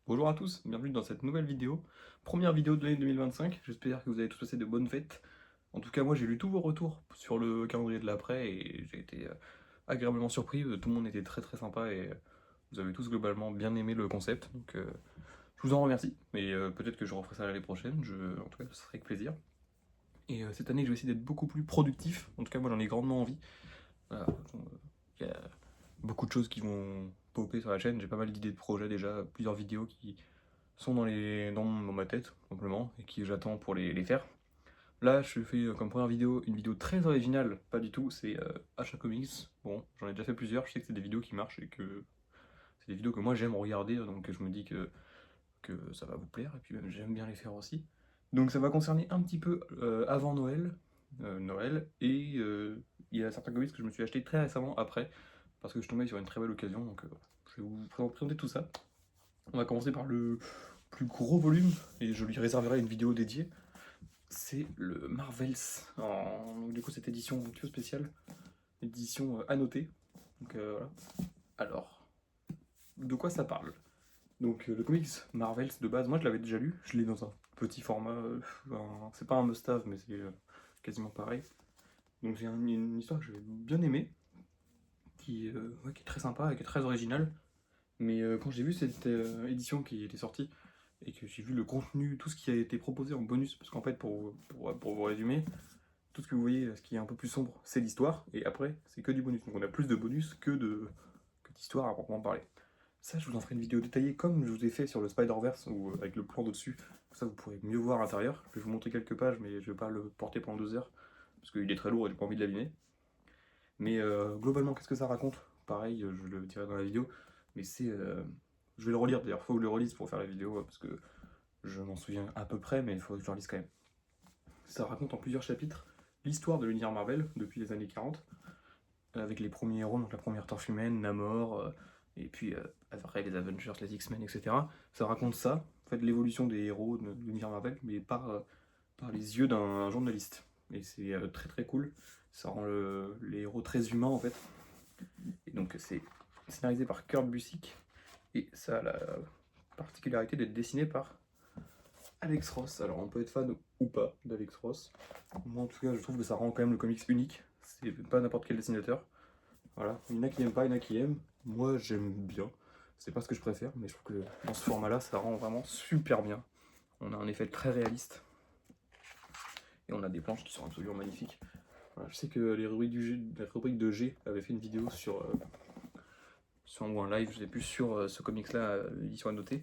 Bonjour à tous, bienvenue dans cette nouvelle vidéo. Première vidéo de l'année 2025, j'espère que vous avez tous passé de bonnes fêtes. En tout cas, moi j'ai lu tous vos retours sur le calendrier de l'après et j'ai été agréablement surpris. Tout le monde était très très sympa et vous avez tous globalement bien aimé le concept. Donc je vous en remercie. Mais peut-être que je referai ça l'année prochaine, en tout cas ce serait avec plaisir. Et cette année je vais essayer d'être beaucoup plus productif. En tout cas, moi j'en ai grandement envie. Voilà, il y a beaucoup de choses qui vont popper sur la chaîne. J'ai pas mal d'idées de projets déjà, plusieurs vidéos qui sont dans ma tête, simplement, et que j'attends pour les faire. Là, je fais comme première vidéo une vidéo très originale, pas du tout, c'est Achat Comics. Bon, j'en ai déjà fait plusieurs, je sais que c'est des vidéos qui marchent et que c'est des vidéos que moi j'aime regarder, donc je me dis que ça va vous plaire, et puis même j'aime bien les faire aussi. Donc ça va concerner un petit peu avant Noël, et il y a certains comics que je me suis acheté très récemment après, parce que je tombais sur une très belle occasion, donc je vais vous présenter tout ça. On va commencer par le plus gros volume, et je lui réserverai une vidéo dédiée. C'est le Marvels, donc, du coup cette édition un petit peu spéciale, édition annotée. Donc voilà. Alors, de quoi ça parle? Donc le comics Marvels de base, moi je l'avais déjà lu, je l'ai dans un petit format, c'est pas un must-have mais c'est quasiment pareil. Donc c'est une histoire que j'ai bien aimée, ouais, qui est très sympa et qui est très originale. Mais quand j'ai vu cette édition qui était sortie, et que j'ai vu le contenu, tout ce qui a été proposé en bonus, parce qu'en fait, pour vous résumer, tout ce que vous voyez, ce qui est un peu plus sombre, c'est l'histoire, et après, c'est que du bonus. Donc on a plus de bonus que d'histoire à proprement parler. Ça, je vous en ferai une vidéo détaillée, comme je vous ai fait sur le Spider-Verse, ou avec le plan d'au-dessus. Ça, vous pourrez mieux voir à l'intérieur. Je vais vous montrer quelques pages, mais je vais pas le porter pendant 2 heures, parce qu'il est très lourd et j'ai pas envie de l'abîmer. Mais globalement, qu'est-ce que ça raconte? Pareil, je le dirai dans la vidéo, mais je vais le relire d'ailleurs, faut que je le relise pour faire la vidéo, parce que je m'en souviens à peu près, mais il faut que je le relise quand même. Ça raconte en plusieurs chapitres l'histoire de l'univers Marvel depuis les années 40, avec les premiers héros, donc la première Torche Humaine, Namor, et puis après les Avengers, les X-Men, etc. Ça raconte ça, en fait, l'évolution des héros de l'univers Marvel, mais par les yeux d'un journaliste. Et c'est très très cool, ça rend les héros très humains en fait. Et donc c'est scénarisé par Kurt Busiek, et ça a la particularité d'être dessiné par Alex Ross. Alors on peut être fan ou pas d'Alex Ross. Moi en tout cas je trouve que ça rend quand même le comics unique. C'est pas n'importe quel dessinateur. Voilà. Il y en a qui aiment pas, il y en a qui aiment. Moi j'aime bien. C'est pas ce que je préfère, mais je trouve que dans ce format-là, ça rend vraiment super bien. On a un effet très réaliste. Et on a des planches qui sont absolument magnifiques. Voilà, je sais que les rubriques de G avaient fait une vidéo ou un live, je sais plus, sur ce comics-là, l'édition annotée.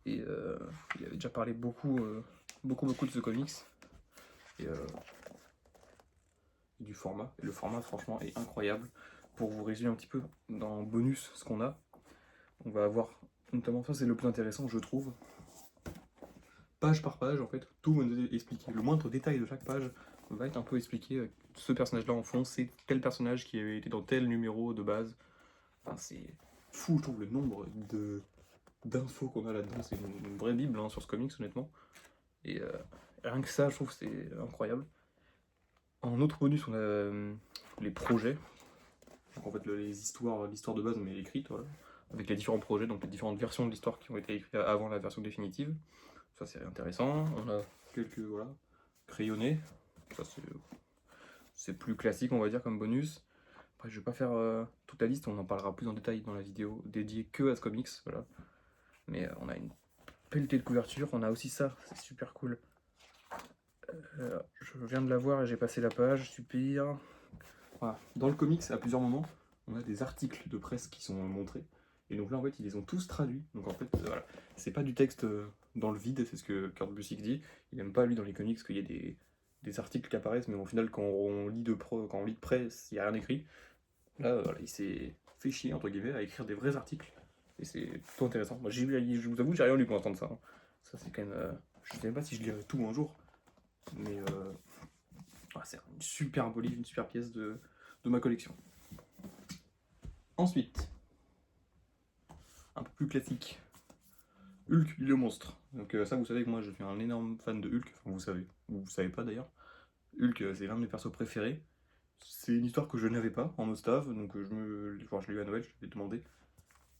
Et il avait déjà parlé beaucoup de ce comics. Et du format. Et le format, franchement, est incroyable. Pour vous résumer un petit peu dans bonus ce qu'on a, on va avoir, notamment ça, c'est le plus intéressant, je trouve. Page par page, en fait, tout va nous être expliqué. Le moindre détail de chaque page va être un peu expliqué. Ce personnage-là en fond, c'est tel personnage qui avait été dans tel numéro de base. Enfin, c'est fou, je trouve, le nombre d'infos qu'on a là-dedans. C'est une vraie bible hein, sur ce comics, honnêtement. Et rien que ça, je trouve que c'est incroyable. En autre bonus, on a les projets. Donc en fait, l'histoire de base, mais écrite, voilà. Avec les différents projets, donc les différentes versions de l'histoire qui ont été écrites avant la version définitive. Ça, c'est intéressant. On a quelques, voilà, crayonnés. Ça, c'est plus classique, on va dire, comme bonus. Après, je vais pas faire toute la liste, on en parlera plus en détail dans la vidéo dédiée que à ce comics, voilà. Mais on a une pelletée de couverture, on a aussi ça, c'est super cool. Je viens de la voir et j'ai passé la page, super. Voilà. Dans le comics, à plusieurs moments, on a des articles de presse qui sont montrés. Et donc là, en fait, ils les ont tous traduits. Donc en fait, voilà. C'est pas du texte dans le vide, c'est ce que Kurt Busiek dit. Il aime pas, lui, dans les comics, qu'il y ait des articles qui apparaissent, mais au final, quand on lit de près, il n'y a rien écrit. Là, voilà, il s'est fait chier, entre guillemets, à écrire des vrais articles. Et c'est plutôt intéressant. Moi, je vous avoue, j'ai rien lu pour entendre ça. Hein. Ça, c'est quand même. Je sais même pas si je lirai tout un jour. Mais c'est une super beau livre, une super pièce de ma collection. Ensuite, un peu plus classique, Hulk, le monstre. Donc ça, vous savez que moi, je suis un énorme fan de Hulk. Enfin, vous savez pas d'ailleurs. Hulk, c'est l'un de mes persos préférés. C'est une histoire que je n'avais pas en Ostave, donc je l'ai eu à Noël, je l'ai demandé.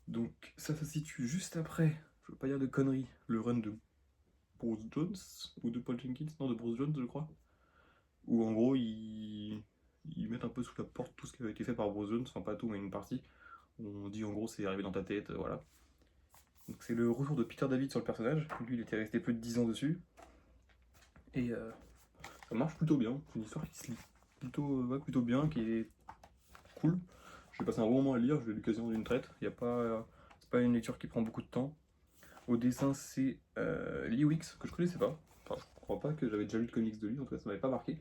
Donc ça se situe juste après je veux pas dire de conneries, le run de Bruce Jones ou de Paul Jenkins, non de Bruce Jones je crois, où en gros ils mettent un peu sous la porte tout ce qui avait été fait par Bruce Jones, enfin pas tout mais une partie, on dit en gros c'est arrivé dans ta tête, voilà. Donc c'est le retour de Peter David sur le personnage, lui il était resté plus de 10 ans dessus, et ça marche plutôt bien, c'est une histoire qui se lit plutôt bien, qui est cool. J'ai passé un bon moment à lire, je l'ai lu quasiment d'une traite, c'est pas une lecture qui prend beaucoup de temps. Au dessin, c'est Lee Wicks, que je connaissais pas. Enfin, je crois pas que j'avais déjà lu de comics de lui, en tout cas, ça m'avait pas marqué.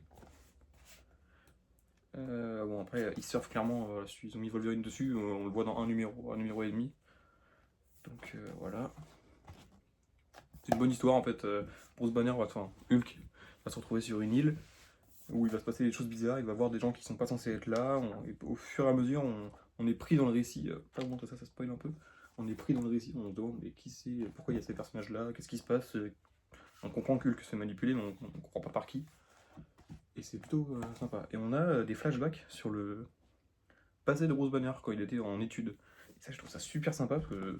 Bon, après, il surfe clairement, ils ont mis Wolverine dessus, on le voit dans un numéro et demi. Donc voilà. C'est une bonne histoire en fait. Bruce Banner, enfin Hulk, va se retrouver sur une île où il va se passer des choses bizarres, il va voir des gens qui sont pas censés être là, et au fur et à mesure, on est pris dans le récit. Pas vous montrer ça, ça spoil un peu. On est pris dans le récit, on se demande mais qui c'est, pourquoi il y a ces personnages là, qu'est-ce qui se passe. On comprend que Hulk se fait manipuler, mais on comprend pas par qui. Et c'est plutôt sympa. Et on a des flashbacks sur le passé de Bruce Banner quand il était en études. Et ça, je trouve ça super sympa parce que,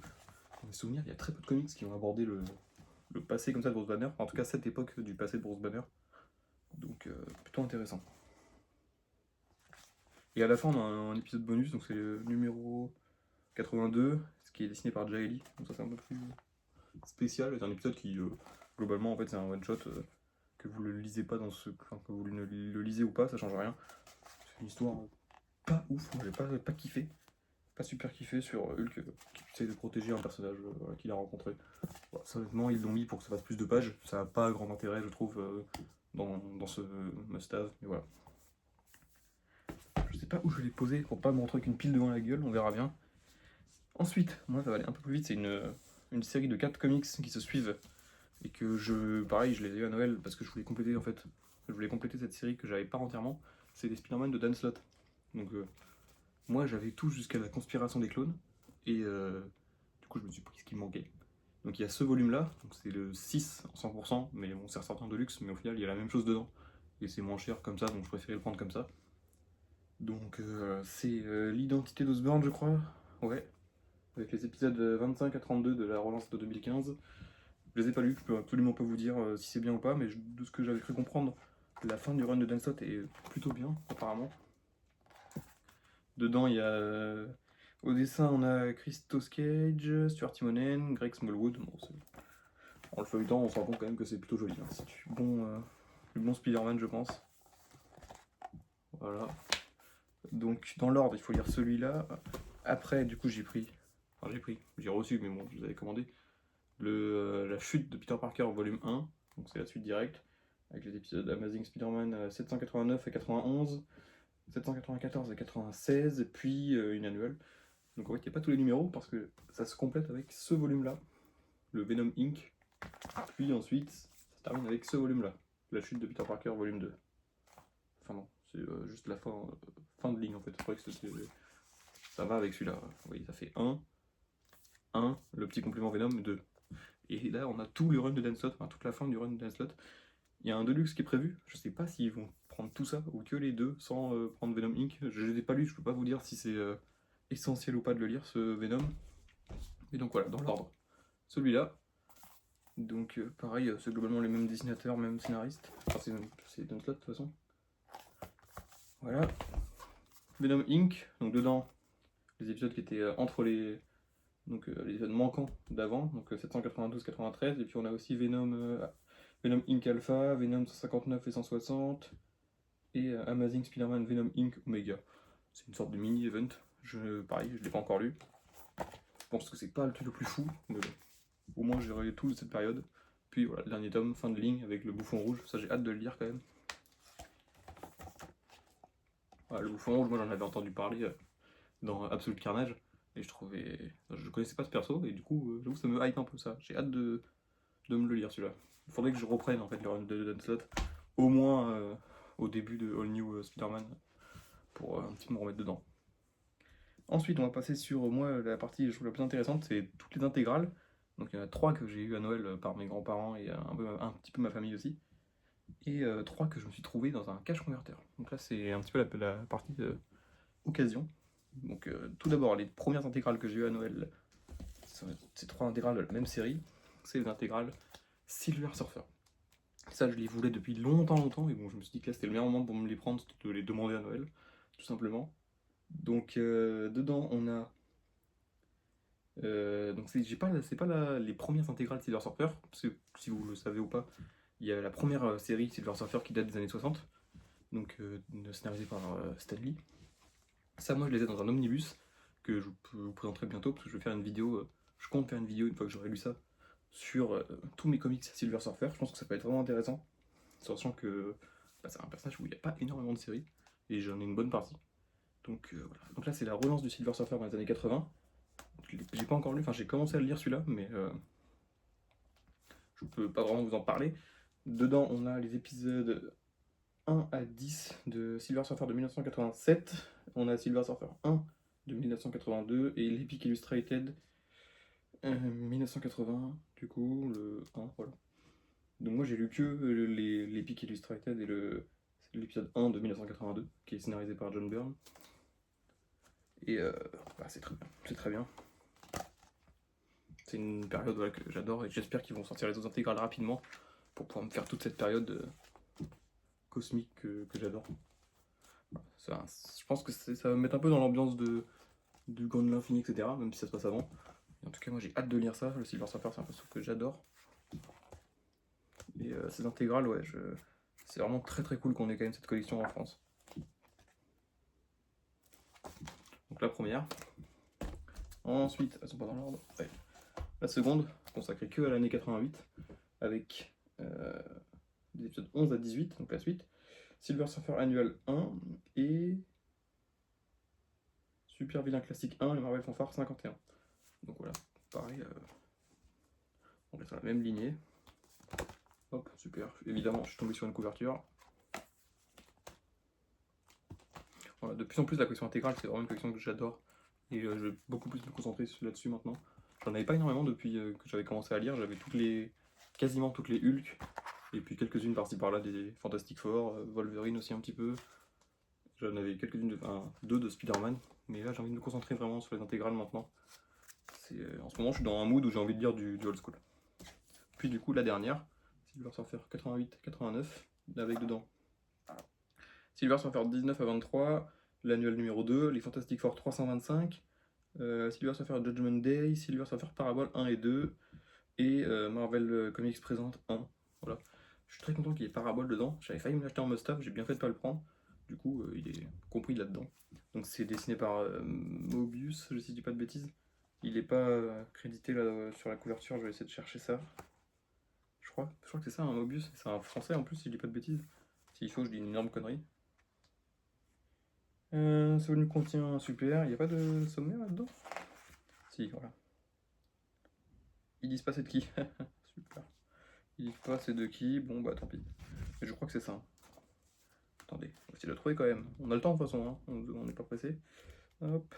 dans mes souvenirs, il y a très peu de comics qui ont abordé le passé comme ça de Bruce Banner. Enfin, en tout cas, cette époque du passé de Bruce Banner. Donc, plutôt intéressant. Et à la fin, on a un épisode bonus, donc c'est le numéro 82, ce qui est dessiné par Jaeli. Donc, ça, c'est un peu plus spécial. C'est un épisode qui, globalement, en fait, c'est un one-shot. Que vous le lisez pas enfin, que vous le lisez ou pas, ça change rien. C'est une histoire pas ouf, j'ai pas kiffé. Pas super kiffé sur Hulk qui essaie de protéger un personnage qu'il a rencontré. Bon, ça, honnêtement, ils l'ont mis pour que ça fasse plus de pages. Ça n'a pas grand intérêt, je trouve, dans ce must-have. Mais voilà. Je sais pas où je vais les poser pour pas me retrouver avec une pile devant la gueule, on verra bien. Ensuite, moi ça va aller un peu plus vite, c'est une série de 4 comics qui se suivent. Et que pareil, je les ai eu à Noël parce que je voulais compléter en fait. Je voulais compléter cette série que j'avais pas entièrement. C'est les Spider-Man de Dan Slott. Donc moi j'avais tout jusqu'à la conspiration des clones. Et du coup je me suis pris ce qui me manquait. Donc il y a ce volume là, donc c'est le 6 en 100%, mais bon c'est ressorti de luxe, mais au final il y a la même chose dedans. Et c'est moins cher comme ça, donc je préférais le prendre comme ça. Donc c'est l'identité d'Osborn je crois. Ouais. Avec les épisodes 25 à 32 de la relance de 2015. Je les ai pas lus, je peux absolument pas vous dire si c'est bien ou pas, mais de ce que j'avais cru comprendre, la fin du run de Dan Slott est plutôt bien, apparemment. Dedans, il y a. Au dessin, on a Christos Cage, Stuart Timonen, Greg Smallwood. Bon, en le feuilletant, on se rend compte quand même que c'est plutôt joli. Hein. C'est du bon Spider-Man, je pense. Voilà. Donc, dans l'ordre, il faut lire celui-là. Après, du coup, j'ai reçu, mais bon, je vous avais commandé. La chute de Peter Parker volume 1, donc c'est la suite directe, avec les épisodes Amazing Spider-Man 789 et 91, 794 et 96, puis une annuelle. Donc en fait, il n'y a pas tous les numéros parce que ça se complète avec ce volume-là, le Venom Inc. Puis ensuite, ça termine avec ce volume-là, la chute de Peter Parker volume 2. Enfin non, c'est juste la fin de ligne en fait. C'est vrai que ça va avec celui-là. Vous voyez, ça fait 1, le petit complément Venom 2. Et là, on a tout le run de Dan Slott, enfin toute la fin du run de Dan Slott. Il y a un Deluxe qui est prévu. Je sais pas s'ils vont prendre tout ça ou que les deux sans prendre Venom Inc. Je les ai pas lus, je peux pas vous dire si c'est essentiel ou pas de le lire ce Venom. Et donc voilà, dans l'ordre. Celui-là. Donc pareil, c'est globalement les mêmes dessinateurs, mêmes scénaristes. Enfin, c'est Dan Slott de toute façon. Voilà. Venom Inc. Donc dedans, les épisodes qui étaient entre les épisodes manquants d'avant, donc 792-93, et puis on a aussi Venom Inc. Alpha, Venom 159 et 160, et Amazing Spider-Man Venom Inc. Omega. C'est une sorte de mini-event, pareil, je ne l'ai pas encore lu. Je pense que c'est pas le truc le plus fou, mais bon, au moins j'ai lu tout de cette période. Puis voilà, le dernier tome, fin de ligne, avec le bouffon rouge, ça j'ai hâte de le lire quand même. Voilà, le bouffon rouge, moi j'en avais entendu parler dans Absolute Carnage. Et je connaissais pas ce perso, et du coup, j'avoue, ça me hype un peu ça. J'ai hâte de me le lire celui-là. Il faudrait que je reprenne en fait le run de Dan Slott, au moins au début de All New Spider-Man, pour un petit peu me remettre dedans. Ensuite, on va passer sur moi la partie je trouve la plus intéressante, c'est toutes les intégrales. Donc il y en a 3 que j'ai eu à Noël par mes grands-parents et un petit peu ma famille aussi. Et 3 que je me suis trouvé dans un cache converteur. Donc là, c'est un petit peu la partie occasion. Donc tout d'abord, les premières intégrales que j'ai eues à Noël, c'est 3 intégrales de la même série, c'est les intégrales Silver Surfer. Ça, je les voulais depuis longtemps, et bon, je me suis dit que là, c'était le meilleur moment pour me les prendre, c'était de les demander à Noël, tout simplement. Donc, dedans, on a... donc, c'est pas les premières intégrales Silver Surfer, parce que si vous le savez ou pas, il y a la première série Silver Surfer qui date des années 60, donc scénarisée par Stan Lee. Ça, moi, je les ai dans un omnibus, que je vous présenterai bientôt, parce que je vais faire une vidéo, je compte faire une vidéo une fois que j'aurai lu ça, sur tous mes comics Silver Surfer. Je pense que ça peut être vraiment intéressant, sachant que c'est un personnage où il n'y a pas énormément de séries, et j'en ai une bonne partie. Donc voilà. Donc là, c'est la relance du Silver Surfer dans les années 80. J'ai pas encore lu, enfin j'ai commencé à le lire celui-là, mais je peux pas vraiment vous en parler. Dedans, on a les épisodes 1 à 10 de Silver Surfer de 1987. On a Silver Surfer 1 de 1982 et l'Epic Illustrated 1980, du coup, le 1, voilà. Donc moi j'ai lu que l'Epic Illustrated et l'épisode 1 de 1982, qui est scénarisé par John Byrne. Et c'est très bien. C'est une période voilà, que j'adore et j'espère qu'ils vont sortir les autres intégrales rapidement pour pouvoir me faire toute cette période cosmique que j'adore. Voilà, je pense que ça va me mettre un peu dans l'ambiance du Gant de l'Infini, etc., même si ça se passe avant. Et en tout cas, moi j'ai hâte de lire ça. Le Silver Surfer, c'est un perso que j'adore. Et ces intégrales, ouais, c'est vraiment très cool qu'on ait quand même cette collection en France. Donc la première. Ensuite, elles sont pas dans l'ordre. Ouais. La seconde, consacrée que à l'année 88, avec des épisodes 11 à 18, donc la suite. Silver Surfer Annual 1 et Super Vilain Classique 1 et Marvel Fanfare 51. Donc voilà, pareil, on reste dans la même lignée. Hop, super. Évidemment, je suis tombé sur une couverture. Voilà, de plus en plus, la collection intégrale, c'est vraiment une collection que j'adore. Et je vais beaucoup plus me concentrer là-dessus maintenant. J'en avais pas énormément depuis que j'avais commencé à lire. J'avais quasiment toutes les Hulk. Et puis quelques-unes par-ci par-là des Fantastic Four, Wolverine aussi un petit peu. J'en avais quelques-unes, deux de Spider-Man. Mais là, j'ai envie de me concentrer vraiment sur les intégrales maintenant. En ce moment, je suis dans un mood où j'ai envie de lire du old school. Puis du coup, la dernière, Silver Surfer 88-89, avec dedans Silver Surfer 19 à 23, l'annuel numéro 2, les Fantastic Four 325, Silver Surfer Judgment Day, Silver Surfer Parabole 1 et 2, et Marvel Comics Present 1. Voilà. Je suis très content qu'il y ait Parabole dedans. J'avais failli me l'acheter en must-have, j'ai bien fait de pas le prendre. Du coup, il est compris là-dedans. Donc c'est dessiné par Mobius, si je dis pas de bêtises. Il n'est pas crédité là, sur la couverture, je vais essayer de chercher ça. Je crois que c'est ça, un Mobius. C'est un français en plus, si je dis pas de bêtises. S'il faut, je dis une énorme connerie. Ce volume contient un super. Il n'y a pas de sommaire là-dedans? Si, voilà. Ils disent pas c'est de qui. Super. Ils disent pas c'est de qui. Bon, bah tant pis. Mais je crois que c'est ça. Attendez, on va essayer de le trouver quand même. On a le temps de toute façon, hein. On n'est pas pressé. Hop.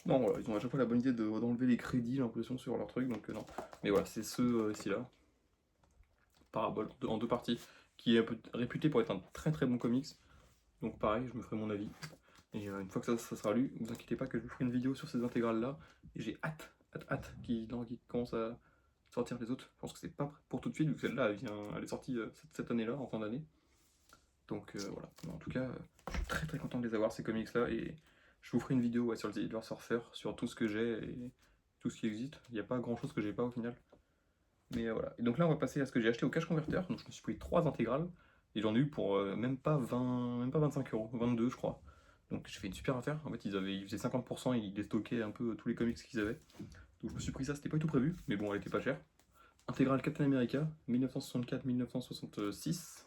Non, voilà, ils ont à chaque fois la bonne idée d'enlever les crédits, j'ai l'impression, sur leur truc, donc non. Mais voilà, c'est ceux ici-là. Parabole, en deux parties, qui est un peu réputé pour être un très bon comics. Donc pareil, je me ferai mon avis. Et une fois que ça sera lu, vous inquiétez pas que je vous ferai une vidéo sur ces intégrales-là. Et j'ai hâte qu'ils commencent à sortir les autres. Je pense que c'est pas pour tout de suite, vu que celle-là, elle est sortie cette année-là, en fin d'année. Donc voilà. Mais en tout cas, je suis très content de les avoir, ces comics-là. Et je vous ferai une vidéo sur le Silver Surfer, sur tout ce que j'ai et tout ce qui existe. Il n'y a pas grand-chose que j'ai pas au final. Mais voilà. Et donc là, on va passer à ce que j'ai acheté au Cash Converter. Donc je me suis pris 3 intégrales. Et j'en ai eu pour même pas 25 euros, 22 je crois. Donc j'ai fait une super affaire. En fait, ils faisaient 50%, ils déstockaient un peu tous les comics qu'ils avaient. Donc je me suis pris ça, c'était pas du tout prévu, mais bon, elle était pas chère. Intégrale Captain America, 1964-1966.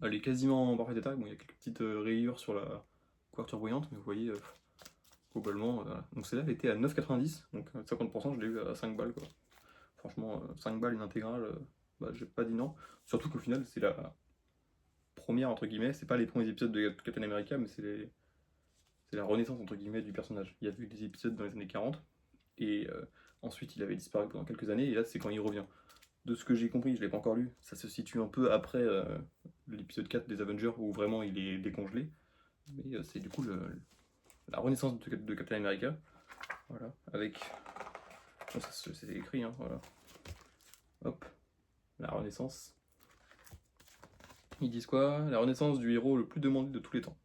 Elle est quasiment en parfait état. Bon, il y a quelques petites rayures sur la couverture bruyante, mais vous voyez, globalement, voilà. Donc celle-là, elle était à 9,90, donc 50%, je l'ai eu à 5 balles, quoi. Franchement, 5 balles une intégrale, j'ai pas dit non. Surtout qu'au final, c'est la première, entre guillemets, c'est pas les premiers épisodes de Captain America, mais c'est la renaissance, entre guillemets, du personnage. Il y a eu des épisodes dans les années 40, et ensuite il avait disparu pendant quelques années, et là c'est quand il revient. De ce que j'ai compris, je l'ai pas encore lu, ça se situe un peu après l'épisode 4 des Avengers, où vraiment il est décongelé. Mais c'est du coup la renaissance de Captain America. Voilà, avec... Bon, ça c'est écrit, hein, voilà. Hop, la renaissance. Ils disent quoi? La renaissance du héros le plus demandé de tous les temps.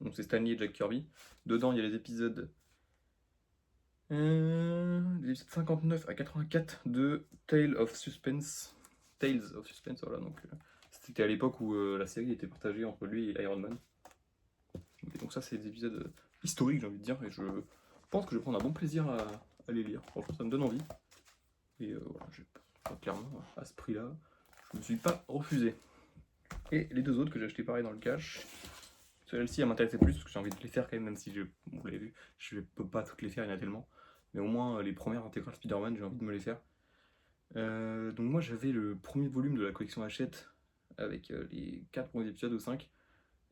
Donc c'est Stan Lee et Jack Kirby. Dedans, il y a les épisodes 59 à 84 de Tales of Suspense, voilà, donc c'était à l'époque où la série était partagée entre lui et Iron Man. Et donc ça c'est des épisodes historiques, j'ai envie de dire, et je pense que je vais prendre un bon plaisir à les lire. Franchement ça me donne envie. Et voilà, clairement à ce prix là, je me suis pas refusé. Et les deux autres que j'ai acheté pareil dans le cash, celle-ci elle m'intéressait plus parce que j'ai envie de les faire quand même si vous l'avez vu, je peux pas toutes les faire, il y en a tellement. Mais au moins les premières intégrales Spider-Man, j'ai envie de me les faire. Donc moi j'avais le premier volume de la collection Hachette avec les 4 premiers épisodes ou 5.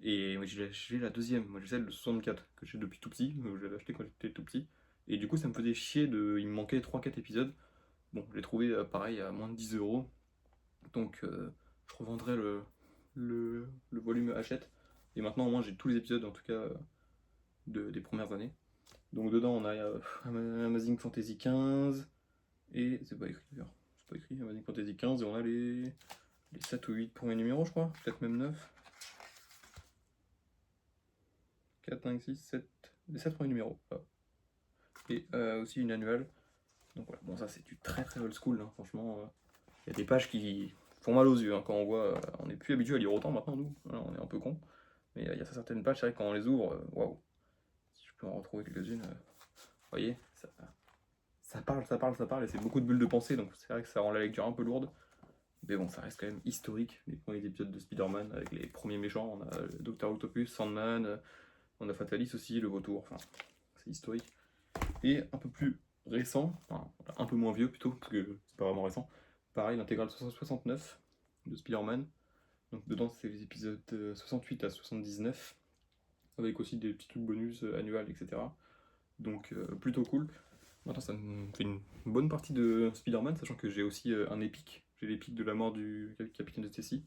Et moi j'ai la deuxième, moi j'ai celle de 64 que j'ai depuis tout petit, je l'avais acheté quand j'étais tout petit. Et du coup ça me faisait chier, il me manquait 3-4 épisodes. Bon, je l'ai trouvé pareil à moins de 10 euros. Donc je revendrai le volume Hachette. Et maintenant au moins j'ai tous les épisodes en tout cas des premières années. Donc dedans on a Amazing Fantasy 15 et c'est pas écrit d'ailleurs. C'est pas écrit Amazing Fantasy 15 et on a les 7 ou 8 premiers numéros je crois, peut-être même 9. 4, 5, 6, 7, les 7 premiers numéros. Voilà. Et aussi une annuelle. Donc voilà, bon ça c'est du très très old school, hein. Franchement, il y a des pages qui font mal aux yeux hein, quand on voit, on n'est plus habitué à lire autant maintenant nous, voilà, on est un peu con. Mais il y a certaines pages, c'est vrai que quand on les ouvre, waouh, si je peux en retrouver quelques-unes, vous voyez, ça parle, et c'est beaucoup de bulles de pensée, donc c'est vrai que ça rend la lecture un peu lourde. Mais bon, ça reste quand même historique, les premiers épisodes de Spider-Man avec les premiers méchants, on a Dr. Octopus, Sandman, on a Fatalis aussi, le vautour, enfin, c'est historique. Et un peu plus récent, enfin, un peu moins vieux plutôt, parce que c'est pas vraiment récent, pareil, l'intégrale 69 de Spider-Man. Donc dedans, c'est les épisodes 68 à 79, avec aussi des petits trucs bonus annuels, etc. Donc plutôt cool. Maintenant, ça me fait une bonne partie de Spider-Man, sachant que j'ai aussi un épique. J'ai l'épique de la mort du capitaine de Stacy.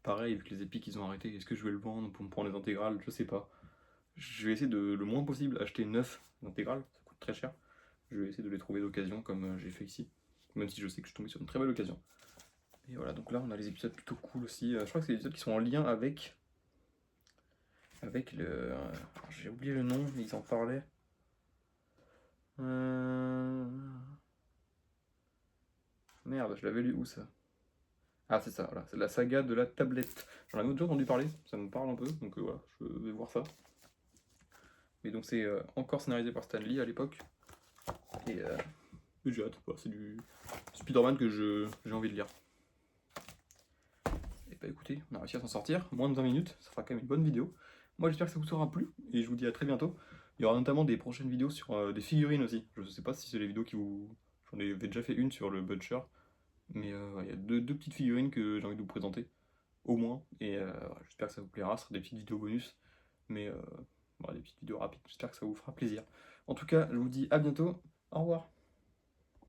Pareil, vu que les épiques ils ont arrêté, est-ce que je vais le vendre pour me prendre les intégrales? Je sais pas. Je vais essayer de le moins possible acheter 9 intégrales, ça coûte très cher. Je vais essayer de les trouver d'occasion comme j'ai fait ici. Même si je sais que je suis tombé sur une très belle occasion. Et voilà, donc là on a les épisodes plutôt cool aussi. Je crois que c'est des épisodes qui sont en lien avec le... j'ai oublié le nom, mais ils en parlaient. Merde, je l'avais lu où ça? Ah c'est ça, voilà, c'est la saga de la tablette. J'en avais déjà entendu parler, ça me parle un peu, donc voilà, je vais voir ça. Mais donc c'est encore scénarisé par Stan Lee à l'époque. Et j'ai hâte, voilà, c'est du Spider-Man que j'ai envie de lire. Et bah écoutez, on a réussi à s'en sortir, moins de 20 minutes, ça fera quand même une bonne vidéo. Moi j'espère que ça vous aura plu, et je vous dis à très bientôt. Il y aura notamment des prochaines vidéos sur des figurines aussi. Je sais pas si c'est les vidéos qui vous... J'en avais déjà fait une sur le Butcher, mais il y a deux petites figurines que j'ai envie de vous présenter, au moins. Et voilà, j'espère que ça vous plaira, ce sera des petites vidéos bonus, mais voilà, des petites vidéos rapides, j'espère que ça vous fera plaisir. En tout cas, je vous dis à bientôt, au revoir.